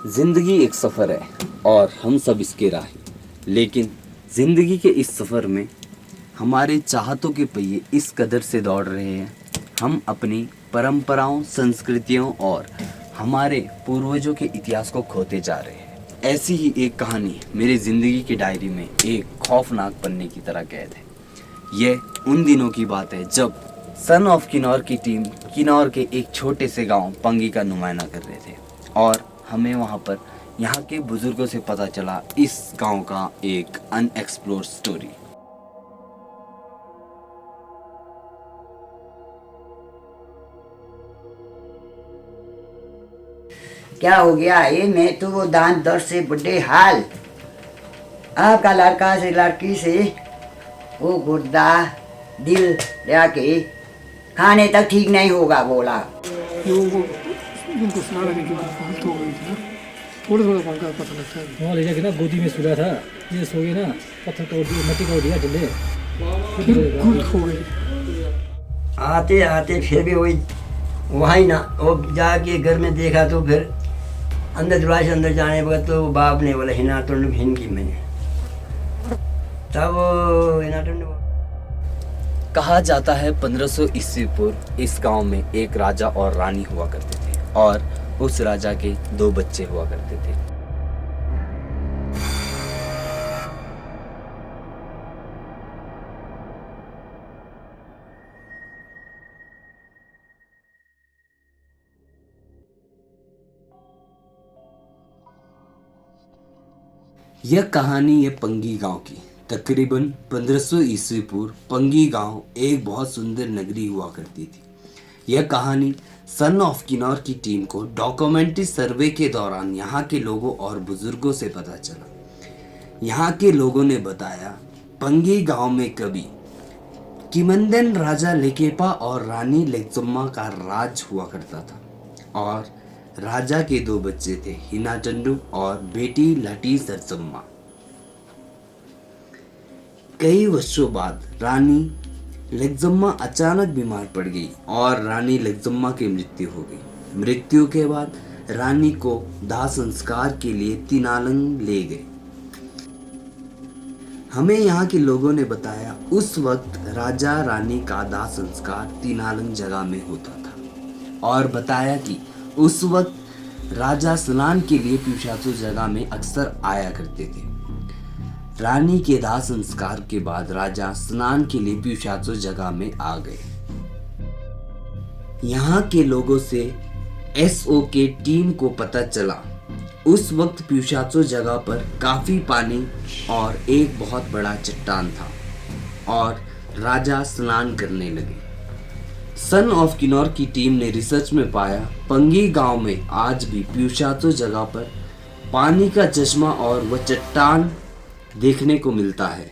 जिंदगी एक सफ़र है और हम सब इसके राही। लेकिन ज़िंदगी के इस सफ़र में हमारे चाहतों के पहिए इस कदर से दौड़ रहे हैं, हम अपनी परंपराओं, संस्कृतियों और हमारे पूर्वजों के इतिहास को खोते जा रहे हैं। ऐसी ही एक कहानी मेरी ज़िंदगी की डायरी में एक खौफनाक पन्ने की तरह कैद है। यह उन दिनों की बात है जब सन ऑफ किन्नौर की टीम किन्नौर के एक छोटे से गांव पंगी का नुमाइंदा कर रहे थे और हमें वहां पर यहाँ के बुजुर्गों से पता चला इस गांव का एक अनएक्सप्लोर्ड स्टोरी। क्या हो गया ये? मैं तो वो दांत दर्द से बुढ़े हाल, आपका लड़का से लड़की से वो गुर्दा दिल जाके खाने तक ठीक नहीं होगा बोला। लोगों को उनको सुना लगे कि बहुत हो गई थी ना, थोड़ा थोड़ा कौन का पता लगता है। वहाँ ले जाके ना गोदी में सुला था, ये सो गए ना, पत्थर तोड़ दिया, मिट्टी तोड़ दिया ढिले, बिल्कुल खो गई। आते आते फिर भी वही वहीं ना, वो जाके घर में देखा तो फिर अंदर दरवाजे से अंदर जाने वक्त तो बाप ने बोला हिना टुंड हिन की मैंने, तब हिना टुंड। कहा जाता है 1500 ईस्वी पूर्व इस गांव में एक राजा और रानी हुआ करते थे और उस राजा के 2 बच्चे हुआ करते थे। यह कहानी है पंगी गांव की। तकरीबन 1500 ईस्वी पूर्व पंगी गांव एक बहुत सुंदर नगरी हुआ करती थी। यह कहानी सन ऑफ किन्नौर की टीम को डॉक्यूमेंट्री सर्वे के दौरान यहाँ के लोगों और बुजुर्गों से पता चला। यहाँ के लोगों ने बताया पंगी गांव में कभी किमंदन राजा लेकेपा और रानी लेक्जम्मा का राज हुआ करता था और राजा के 2 बच्चे थे, हिनाटंडू और बेटी लटी सरसम्मा। कई वर्षों बाद रानी लेक्जम्मा अचानक बीमार पड़ गई और रानी लेक्जम्मा की मृत्यु हो गई। मृत्यु के बाद रानी को दाह संस्कार के लिए तिनालंग ले गए। हमें यहाँ के लोगों ने बताया उस वक्त राजा रानी का दाह संस्कार तिनालंग जगह में होता था और बताया कि उस वक्त राजा स्नान के लिए पिशाचो जगह में अक्सर आया करते थे। रानी के दाह संस्कार के बाद राजा स्नान के लिए पिशाचो जगह में आ गए। यहाँ के लोगों से एसओ के टीम को पता चला उस वक्त पिशाचो जगह पर काफी पानी और एक बहुत बड़ा चट्टान था और राजा स्नान करने लगे। सन ऑफ किन्नौर की टीम ने रिसर्च में पाया पंगी गांव में आज भी पिशाचो जगह पर पानी का चश्मा और वह चट्टान देखने को मिलता है।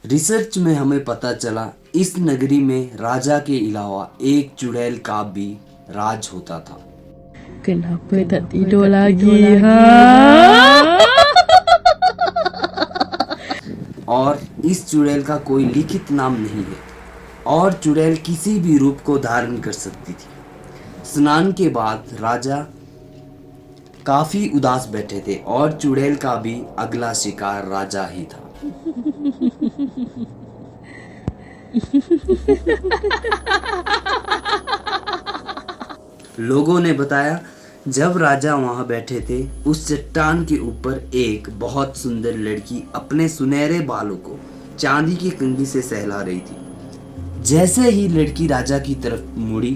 रिसर्च में हमें पता चला इस नगरी में राजा के अलावा एक चुड़ैल का भी राज होता था। Kenapa tak tidur lagi, ha? और इस चुड़ैल का कोई लिखित नाम नहीं है और चुड़ैल किसी भी रूप को धारण कर सकती थी। स्नान के बाद राजा काफी उदास बैठे थे और चुड़ैल का भी अगला शिकार राजा ही था। लोगों ने बताया जब राजा वहां बैठे थे उस चट्टान के ऊपर एक बहुत सुंदर लड़की अपने सुनहरे बालों को चांदी की कंघी से सहला रही थी। जैसे ही लड़की राजा की तरफ मुड़ी,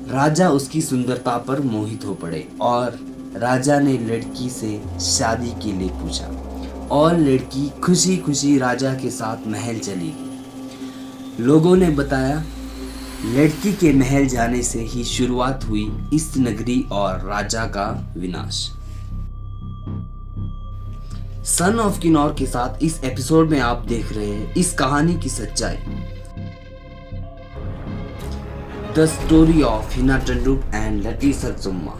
राजा उसकी सुंदरता पर मोहित हो पड़े और राजा ने लड़की से शादी के लिए पूछा और लड़की खुशी खुशी राजा के साथ महल चली गई। लोगों ने बताया लड़की के महल जाने से ही शुरुआत हुई इस नगरी और राजा का विनाश। सन ऑफ किन्नौर के साथ इस एपिसोड में आप देख रहे हैं इस कहानी की सच्चाई। द स्टोरी ऑफ हिनाटंडू एंड लटी सरसम्मा।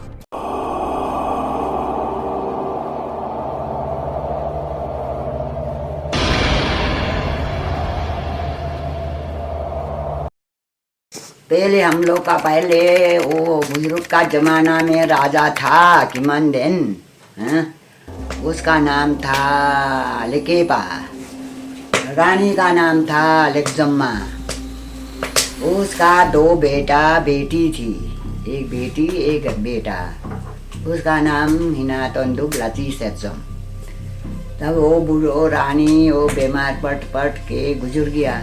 पहले हम लोग का पहले वो बुजुर्ग का जमाना में राजा था किमंदन, हैं? उसका नाम था लेकेपा, रानी का नाम था लेक्जम्मा। उसका 2 बेटा बेटी थी, एक बेटी एक बेटा। उसका नाम हिना तंदुक लाची सेत्सम। तब वो बूढ़ो रानी वो बीमार पट के गुजर गया।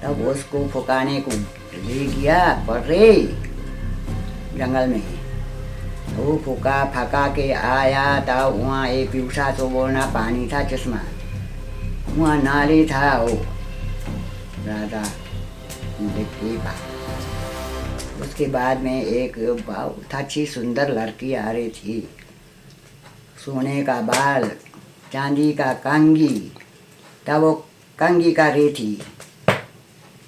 तब उसको फुकाने को ले गया परे जंगल में। वो फूका फका के आया था। वहाँ एक पीछा तो बोलना पानी था चश्मा, वहाँ नाली था। वो राजा लेकेपा। उसके बाद में एक बहुत अच्छी सुंदर लड़की आ रही थी, सोने का बाल, चांदी का कंगी। तब वो कंगी का रही थी,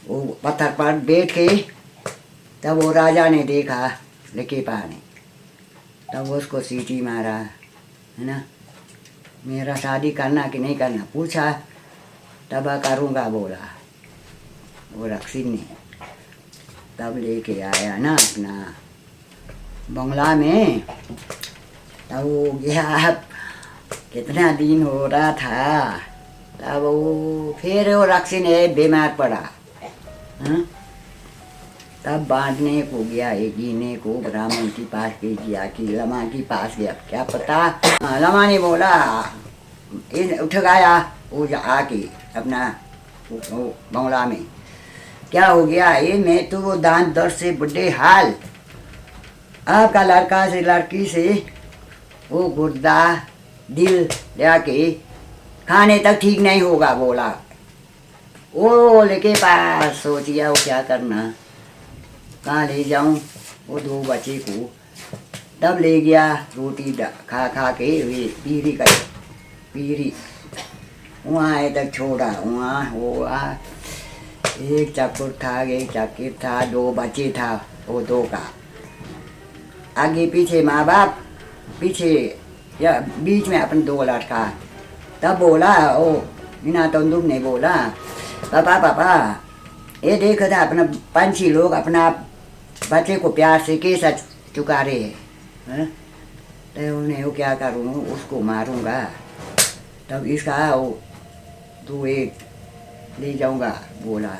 वो पत्थर पर बैठ के। तब वो राजा ने देखा लेकेपा ने, तब उसको सीटी मारा, है ना, मेरा शादी करना कि नहीं करना पूछा। तब करूँगा बोला वो रक्षी ने। तब लेके आया ना अपना बंगला में। तब वो गया, कितना दिन हो रहा था। तब वो फिर वो रक्षी ने बीमार पड़ा। हाँ? तब बांधने को गया, एक जीने को ब्राह्मण के पास के गया कि लमा के पास गया, क्या पता। लमा ने बोला, उठ गया वो आके अपना बंगला में, क्या हो गया ये, मैं तो वो दांत दर्द से बुढ़े हाल, आपका लड़का से लड़की से वो गुर्दा दिल जाके खाने तक ठीक नहीं होगा बोला। वो लेके पास सोचिया वो क्या करना, कहाँ ले जाऊं वो 2 बच्चे को। तब ले गया रोटी खा के वे पीरी वहाँ आए तक छोड़ा। वहाँ हुआ एक चक्कर था, एक चक्कर था, 2 बच्चे था, वो 2 का आगे पीछे माँ बाप, पीछे या बीच में अपन 2 लड़का। तब बोला ओ हिना तंदुक ने बोला, पापा ये देखा था अपना पंछी लोग अपना बच्चे को प्यार से कैसा चुका रहे हैं। तो उन्हें वो क्या करूँ, उसको मारूंगा। तब इसका वो 2 एक ले जाऊंगा बोला।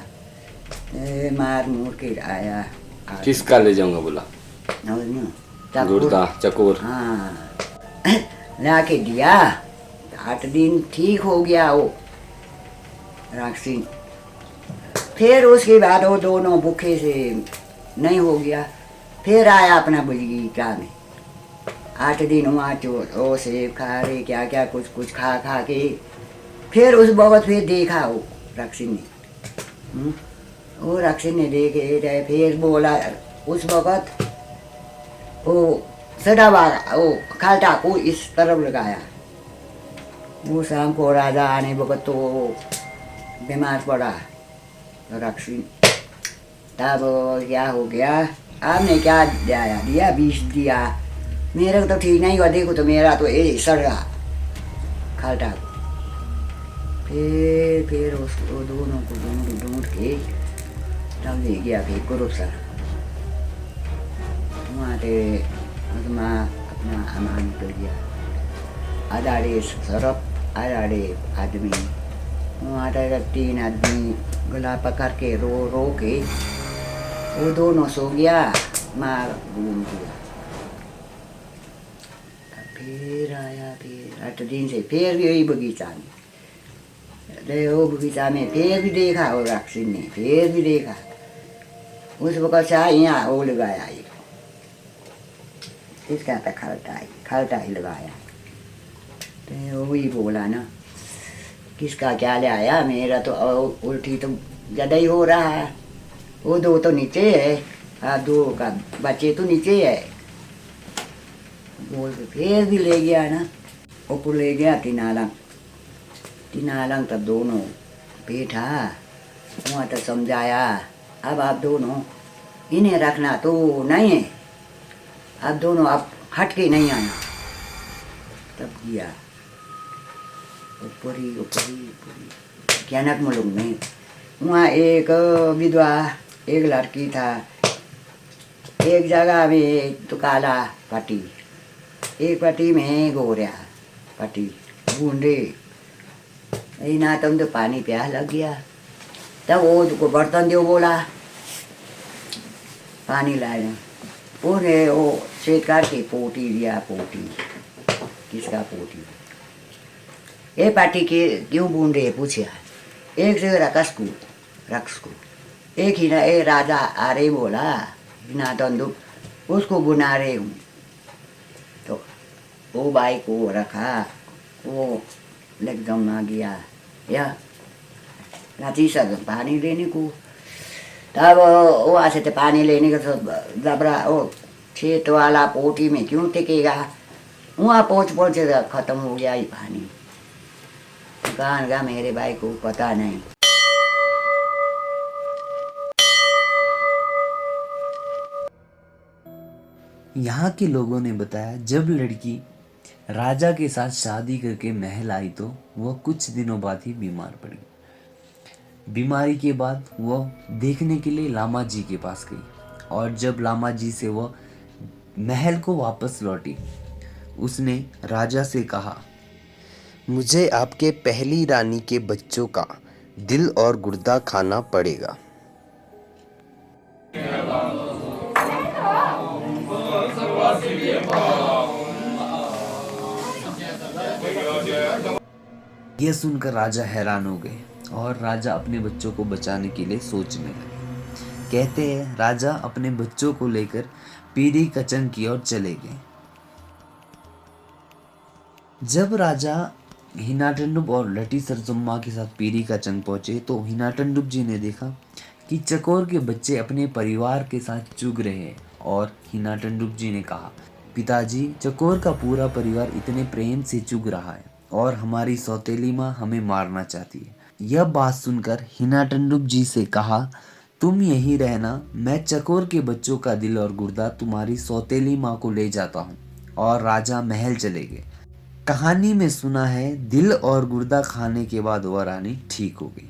मार मूर के आया। किसका ले जाऊंगा बोला? गुर्दा चकोर। हाँ ला के दिया। 8 दिन ठीक हो गया वो राक्षी। फिर उसके बाद वो दोनों भूखे से नहीं हो गया। फिर आया अपना बगीचा में। 8 दिन वहाँ वो सेब खा रहे, क्या क्या कुछ खा के फिर उस वक्त फिर देखा वो रक्षी ने। वो रक्षी ने देखे फिर बोला उस वक्त वो सड़ा वो खालटा को इस तरफ लगाया। वो शाम को राजा आने वक्त तो बीमार पड़ा रक्षी। तब क्या हो गया, आपने क्या दिया विष दिया, मेरे को तो ठीक नहीं हुआ, देखो तो मेरा तो ये सड़ रहा खालटा। फिर उसको दोनों को ढूंढ के तब ले गया फिर कुरुक्षर। वहाँ से उसमें अपना अमान कर दिया। आधारे सरप आधारे आदमी, वहाँ 3 आदमी गला पकड़ के रो के वो दोनों सो गया। मार घूम गया। फिर आया, फिर 8 दिन से फिर भी वही बगीचा में। वो बगीचा में फिर भी देखा वो राक्षी ने, फिर भी देखा। उस वक्त से यहाँ वो लगाया, इसका था खालटा ही लगाया। तो वही बोला ना, किसका क्या ले आया, मेरा तो उल्टी तो ज़्यादा ही हो रहा है। वो 2 तो नीचे है, 2 का बच्चे तो नीचे है बोल के फिर भी ले गया ना। ऊपर ले गया तीनालंग तब दोनों बैठा। वहाँ तो समझाया, अब आप दोनों इन्हें रखना तो नहीं है, अब दोनों आप हट के नहीं आना। तब किया ऊपरी ज्ञानक मुलुक में। वहाँ एक विधवा एक लड़की था, एक जगह में तो काला पट्टी एक पट्टी में गोरिया पट्टी बूंदे ना तुम तो पानी प्यास लग गया। तब वो बर्तन जो बोला पानी लाए पूरे वो शेतकार की पोटी दिया। पोटी किसका पोटी? ये पार्टी के क्यों बूंद रहे पूछा। एक से रक्स को एक ही ना ए राजा आ रहे बोला हिना तंदुक उसको बुना रहे हूँ। तो वो बाई को रखा वो एकदम आ गया या नाची सक पानी लेने को। तब वो आसे थे पानी लेने का तो जबरा वो खेत वाला पोटी में क्यों टिकेगा। वहाँ पहुँच से खत्म हो गया ही पानी। कहाँ गया मेरे भाई को पता नहीं। यहाँ के लोगों ने बताया जब लड़की राजा के साथ शादी करके महल आई तो वह कुछ दिनों बाद ही बीमार पड़ गई। बीमारी के बाद वह देखने के लिए लामा जी के पास गई और जब लामा जी से वह महल को वापस लौटी उसने राजा से कहा, मुझे आपके पहली रानी के बच्चों का दिल और गुर्दा खाना पड़ेगा। यह सुनकर राजा हैरान हो गए और राजा अपने बच्चों को बचाने के लिए सोचने लगे। कहते हैं राजा अपने बच्चों को लेकर पीरी कचन की ओर चले गए। जब राजा हिनाटंडुप और लटी सरजुम्मा के साथ पीरी कचन पहुंचे तो हिनाटंडुप जी ने देखा कि चकोर के बच्चे अपने परिवार के साथ चुग रहे हैं और हिनाटंडुप जी ने कहा, पिताजी चकोर का पूरा परिवार इतने प्रेम से चुग रहा है और हमारी सौतेली माँ हमें मारना चाहती है। यह बात सुनकर हिनाटंडुप जी से कहा, तुम यहीं रहना, मैं चकोर के बच्चों का दिल और गुर्दा तुम्हारी सौतेली माँ को ले जाता हूँ। और राजा महल चले गए। कहानी में सुना है दिल और गुर्दा खाने के बाद वह रानी ठीक हो गई।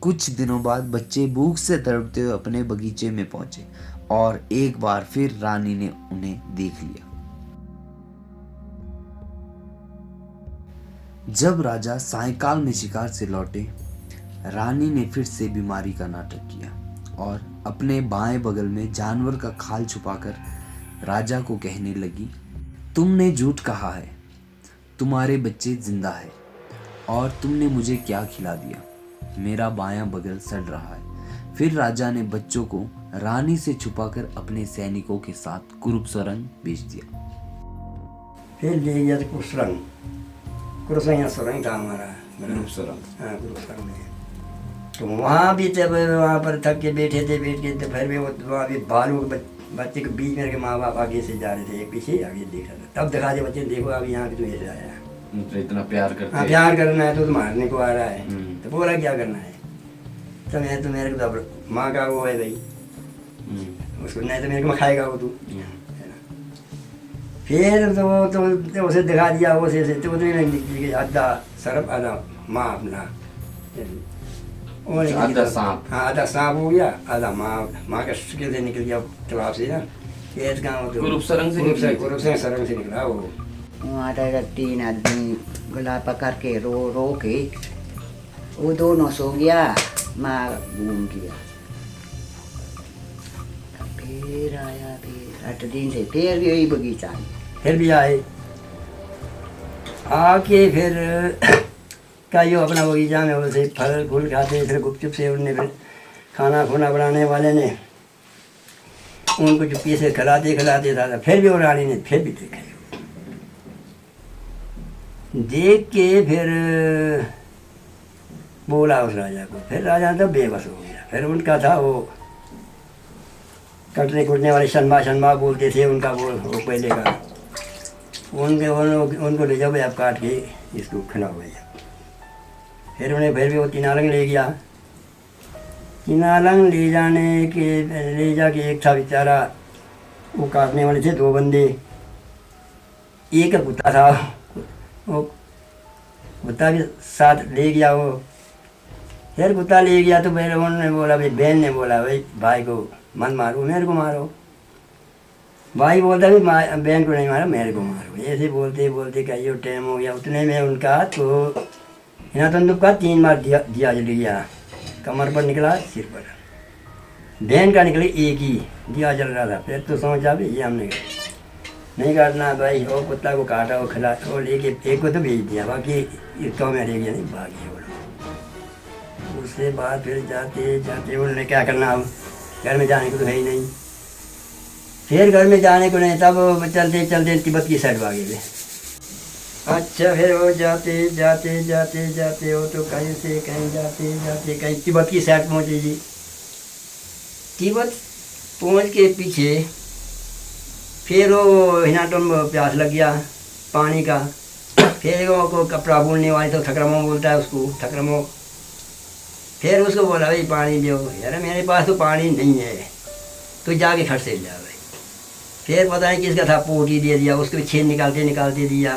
कुछ दिनों बाद बच्चे भूख से तड़पते हुए अपने बगीचे में पहुंचे और एक बार फिर रानी ने उन्हें देख लिया। जब राजा सायंकाल में शिकार से लौटे रानी ने फिर से बीमारी का नाटक किया और अपने बाएं बगल में जानवर का खाल छुपाकर राजा को कहने लगी, तुमने झूठ कहा है, तुम्हारे बच्चे जिंदा है और तुमने मुझे क्या खिला दिया, मेरा बायां बगल सड़ रहा है। फिर राजा ने बच्चों को रानी से छुपाकर अपने सैनिकों के साथ कुरुक्षरंग भेज दिया। फिर ले गया तो कुरुक्षरंग सुरंग था हमारा कुरुक्षरंग में। तो वहाँ भी जब वहाँ पर थक के बैठे थे तो फिर भी वहाँ भी बालू के बच्चे के बीच में माँ बाप आगे से जा रहे थे, पीछे आगे देख रहा था। तब दिखा दे बच्चे, देखो अभी यहाँ पे तो ऐसे आया है, तो इतना प्यार करते हैं। प्यार करना है तो मारने को आ रहा है। तो बोला क्या करना है, तो मैं तो मेरे को माँ का वो है भाई, उसको नहीं तो मेरे को खाएगा वो तू। फिर तो उसे दिखा दिया वो से तो उतने आधा सरफ आधा माँ अपना आधा सांप। हाँ आधा सांप हो गया, आधा माँ का शक्ल से निकल गया तालाब से ना। ये कुरुक्षरंग सरंग से निकला वो। वहाँ तक 3 आदमी गला पकड़ के रो के वो दोनों सो गया, माँ घूम गया। फिर आया, फिर 8 दिन से फिर यही बगीचा में फिर भी आए आके फिर कायो अपना बगीचा में उसे फल फूल खाते। फिर गुपचुप से उनने फिर खाना खुना बनाने वाले ने उनको चुप्पी से खिलाते था। फिर भी वो रानी ने फिर भी देखा, देख के फिर बोला उस राजा को। फिर राजा तो बेबस हो गया। फिर उनका था वो कटने कुटने वाले शनमा बोलते थे उनका वो पहले का, उनको ले जाओ आप काट के इसको खिलाओ भैया। फिर उन्हें फिर भी वो तीनालंग ले गया। तीनालंग ले जाके एक था बेचारा, वो काटने वाले थे 2 बंदे, एक कुत्ता था, वो कुत्ता भी साथ ले गया वो। फिर कुत्ता ले गया तो फिर उन्होंने बोला, भाई बहन ने बोला, भाई भाई को मत मारो, मेरे को मारो। भाई बोलता भी बहन को नहीं मारा, मेरे को मारो। ऐसे बोलते बोलते कहियो टाइम हो गया। उतने में उनका तो हिना तंदुप का 3 बार दिया जल गया। कमर पर निकला, सिर पर। बहन का निकले एक ही दिया जल रहा था। फिर तो समझा भी ये हमने नहीं काटना भाई, और कुत्ता को काटा वो खिला और लेके एक को तो भेज दिया, बाकी इसका में रह गया नहीं, भाग गया वो लोग। उसके बाद फिर जाते जाते उन्होंने क्या करना, अब घर में जाने को तो है ही नहीं। फिर घर में जाने को नहीं, तब चलते चलते तिब्बत की साइड भागे थे। अच्छा फिर वो जाते जाते जाते जाते वो तो कहीं से कहीं जाते जाते कहीं तिब्बत की साइड पहुँचे जी। तिब्बत पहुँच के पीछे फिर वो हिनाटन प्यास लग गया पानी का। फिर वो को कपड़ा बोलने वाले तो ठकरमो बोलता है उसको, ठकरमो। फिर उसको बोला भाई पानी दो। यार मेरे पास तो पानी नहीं है, तो जाके खट से जा भाई। फिर पता नहीं किसका था, पोटी दे दिया उसको, छेद निकालते निकालते दिया।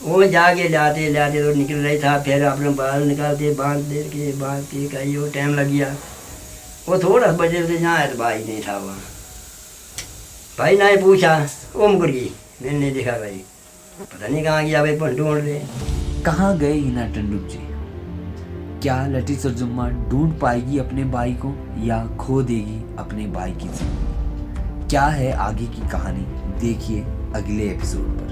वो जाके लाते लाते तो निकल रही था। फिर अपने बाल निकालते बांध के कहीं वो टाइम लग गया। वो थोड़ा बजे से जहाँ तो भाई नहीं था वहाँ। भाई ने पूछा, वो मुकर गई, मैंने नहीं देखा भाई, पता नहीं कहाँ गया भाई, पर ढूंढ रहे। कहाँ गए हिना टंडुप जी? क्या लटी सरजुम्मा ढूंढ पाएगी अपने भाई को या खो देगी अपने भाई की जिंदगी? क्या है आगे की कहानी, देखिए अगले एपिसोड पर।